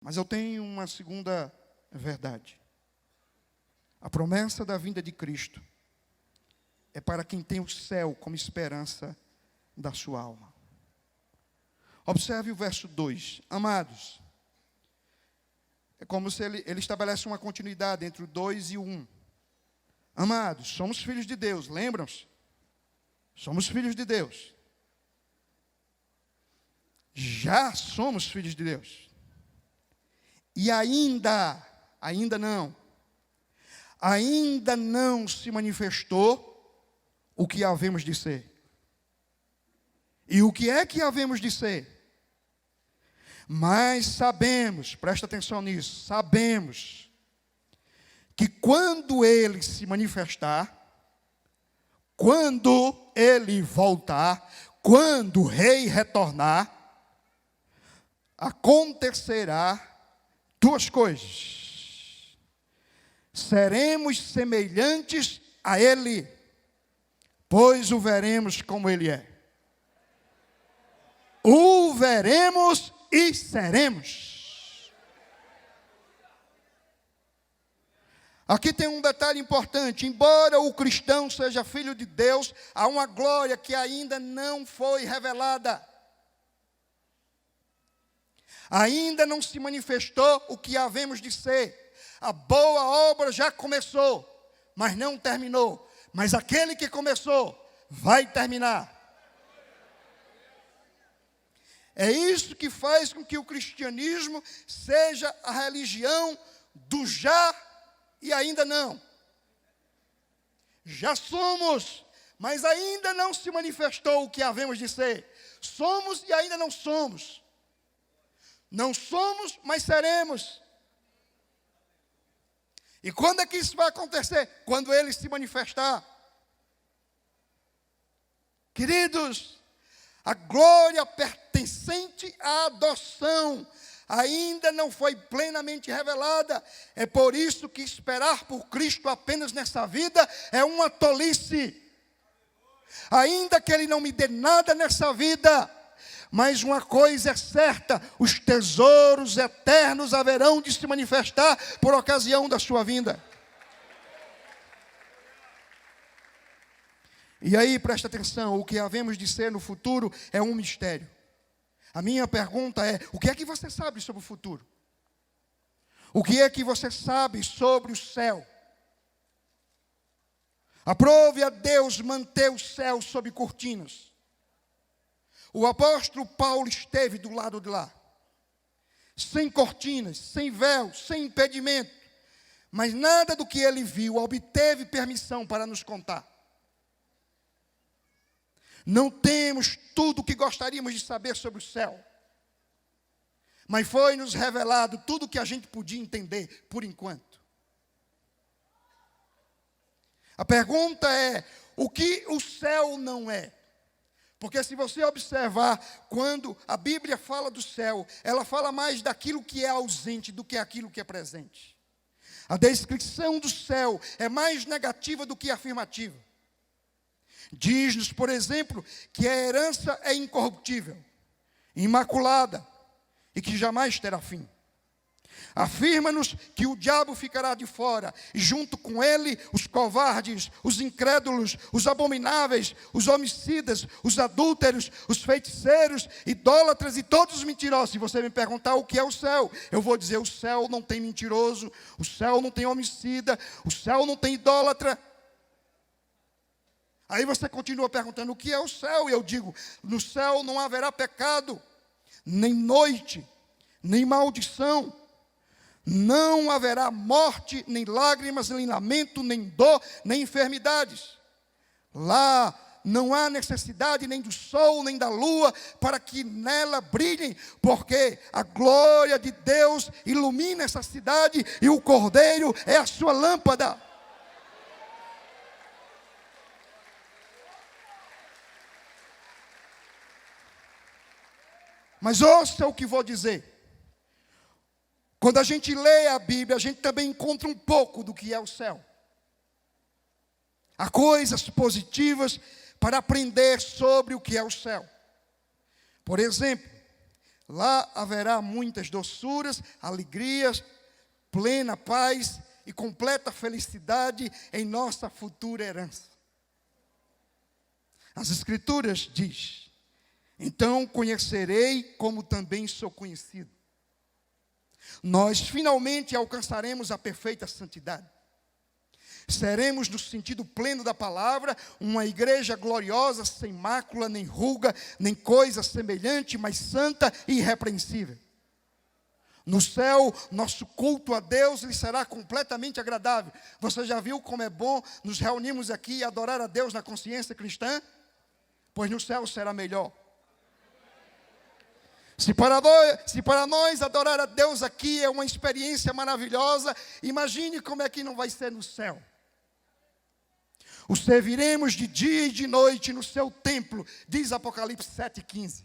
Mas eu tenho uma segunda verdade. A promessa da vinda de Cristo é para quem tem o céu como esperança da sua alma. Observe o verso 2. Amados, é como se ele estabelece uma continuidade entre o 2 e o 1. Amados, somos filhos de Deus, lembram-se? Somos filhos de Deus. Já somos filhos de Deus. E ainda não se manifestou o que havemos de ser. E o que é que havemos de ser? Mas sabemos, presta atenção nisso, sabemos que quando Ele se manifestar, quando Ele voltar, quando o Rei retornar, acontecerá duas coisas. Seremos semelhantes a Ele, pois o veremos como Ele é. O veremos e seremos. Aqui tem um detalhe importante. Embora o cristão seja filho de Deus, há uma glória que ainda não foi revelada. Ainda não se manifestou o que havemos de ser. A boa obra já começou, mas não terminou. Mas aquele que começou, vai terminar. É isso que faz com que o cristianismo seja a religião do já e ainda não. Já somos, mas ainda não se manifestou o que havemos de ser. Somos e ainda não somos. Não somos, mas seremos. E quando é que isso vai acontecer? Quando Ele se manifestar. Queridos, a glória pertencente à adoção ainda não foi plenamente revelada. É por isso que esperar por Cristo apenas nessa vida é uma tolice. Ainda que Ele não me dê nada nessa vida, mas uma coisa é certa: os tesouros eternos haverão de se manifestar por ocasião da sua vinda. E aí, presta atenção, o que havemos de ser no futuro é um mistério. A minha pergunta é: o que é que você sabe sobre o futuro? O que é que você sabe sobre o céu? Aprove a Deus manter o céu sob cortinas. O apóstolo Paulo esteve do lado de lá, sem cortinas, sem véu, sem impedimento. Mas nada do que ele viu obteve permissão para nos contar. Não temos tudo o que gostaríamos de saber sobre o céu. Mas foi-nos revelado tudo o que a gente podia entender, por enquanto. A pergunta é: o que o céu não é? Porque se você observar, quando a Bíblia fala do céu, ela fala mais daquilo que é ausente do que aquilo que é presente. A descrição do céu é mais negativa do que afirmativa. Diz-nos, por exemplo, que a herança é incorruptível, imaculada e que jamais terá fim. Afirma-nos que o diabo ficará de fora, e junto com ele os covardes, os incrédulos, os abomináveis, os homicidas, os adúlteros, os feiticeiros, idólatras e todos os mentirosos. Se você me perguntar o que é o céu, eu vou dizer: o céu não tem mentiroso, o céu não tem homicida, o céu não tem idólatra. Aí você continua perguntando: o que é o céu? E eu digo: no céu não haverá pecado, nem noite, nem maldição. Não haverá morte, nem lágrimas, nem lamento, nem dor, nem enfermidades. Lá não há necessidade nem do sol, nem da lua, para que nela brilhem, porque a glória de Deus ilumina essa cidade e o Cordeiro é a sua lâmpada. Mas ouça o que vou dizer. Quando a gente lê a Bíblia, a gente também encontra um pouco do que é o céu. Há coisas positivas para aprender sobre o que é o céu. Por exemplo, Lá haverá muitas doçuras, alegrias, plena paz e completa felicidade em nossa futura herança. As Escrituras diz: então conhecerei como também sou conhecido. Nós finalmente alcançaremos a perfeita santidade. Seremos, no sentido pleno da palavra, uma igreja gloriosa, sem mácula, nem ruga, nem coisa semelhante, mas santa e irrepreensível. No céu, nosso culto a Deus lhe será completamente agradável. Você já viu como é bom nos reunirmos aqui e adorar a Deus na consciência cristã? Pois no céu será melhor. Se para nós adorar a Deus aqui é uma experiência maravilhosa, imagine como é que não vai ser no céu. O serviremos de dia e de noite no seu templo, diz Apocalipse 7,15.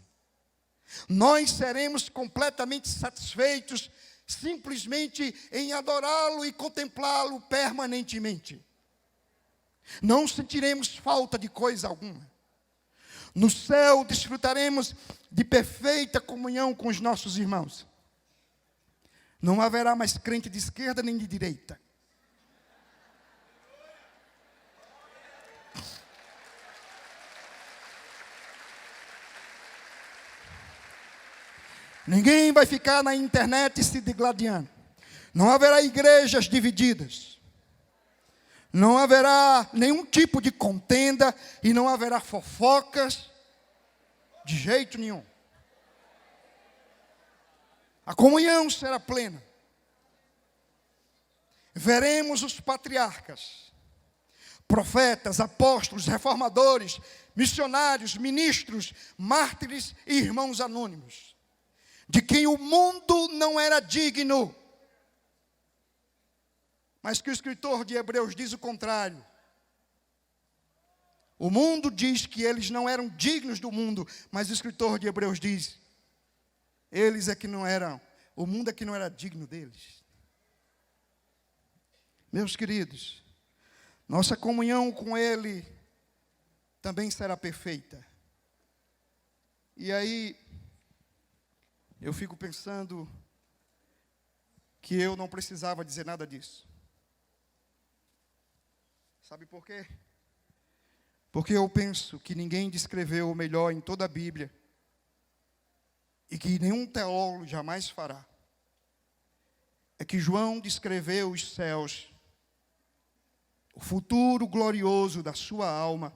Nós seremos completamente satisfeitos simplesmente em adorá-lo e contemplá-lo permanentemente. Não sentiremos falta de coisa alguma. No céu desfrutaremos de perfeita comunhão com os nossos irmãos. Não haverá mais crente de esquerda nem de direita. Ninguém vai ficar na internet se degladiando. Não haverá igrejas divididas. Não haverá nenhum tipo de contenda e não haverá fofocas de jeito nenhum. A comunhão será plena. Veremos os patriarcas, profetas, apóstolos, reformadores, missionários, ministros, mártires e irmãos anônimos, de quem o mundo não era digno, mas que o escritor de Hebreus diz o contrário. O mundo diz que eles não eram dignos do mundo, mas o escritor de Hebreus diz: eles é que não eram, o mundo é que não era digno deles. Meus queridos, nossa comunhão com Ele também será perfeita. E aí, eu fico pensando que eu não precisava dizer nada disso. Sabe por quê? Porque eu penso que ninguém descreveu o melhor em toda a Bíblia, e que nenhum teólogo jamais fará. É que João descreveu os céus, o futuro glorioso da sua alma,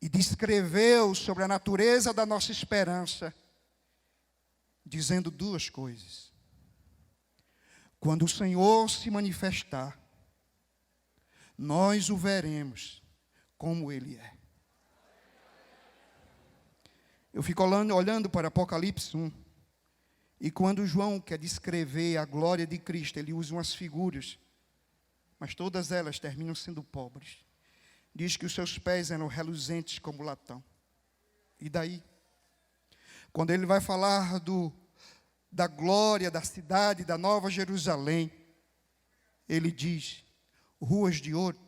e descreveu sobre a natureza da nossa esperança, dizendo duas coisas. Quando o Senhor se manifestar, nós o veremos como Ele é. Eu fico olhando para Apocalipse 1, e quando João quer descrever a glória de Cristo, ele usa umas figuras, mas todas elas terminam sendo pobres. Diz que os seus pés eram reluzentes como latão. E daí? Quando ele vai falar da glória da cidade, da Nova Jerusalém, ele diz: ruas de ouro.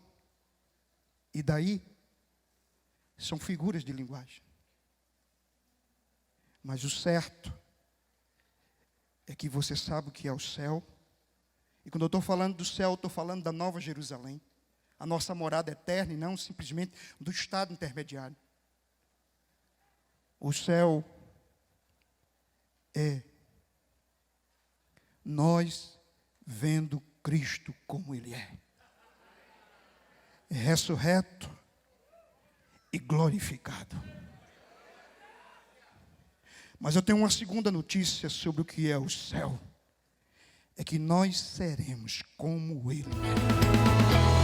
E daí? São figuras de linguagem. Mas o certo é que você sabe o que é o céu. E quando eu estou falando do céu, eu estou falando da Nova Jerusalém. A nossa morada eterna e não simplesmente do estado intermediário. O céu é nós vendo Cristo como Ele é. Ressurreto e glorificado. Mas eu tenho uma segunda notícia sobre o que é o céu. É que nós seremos como Ele é.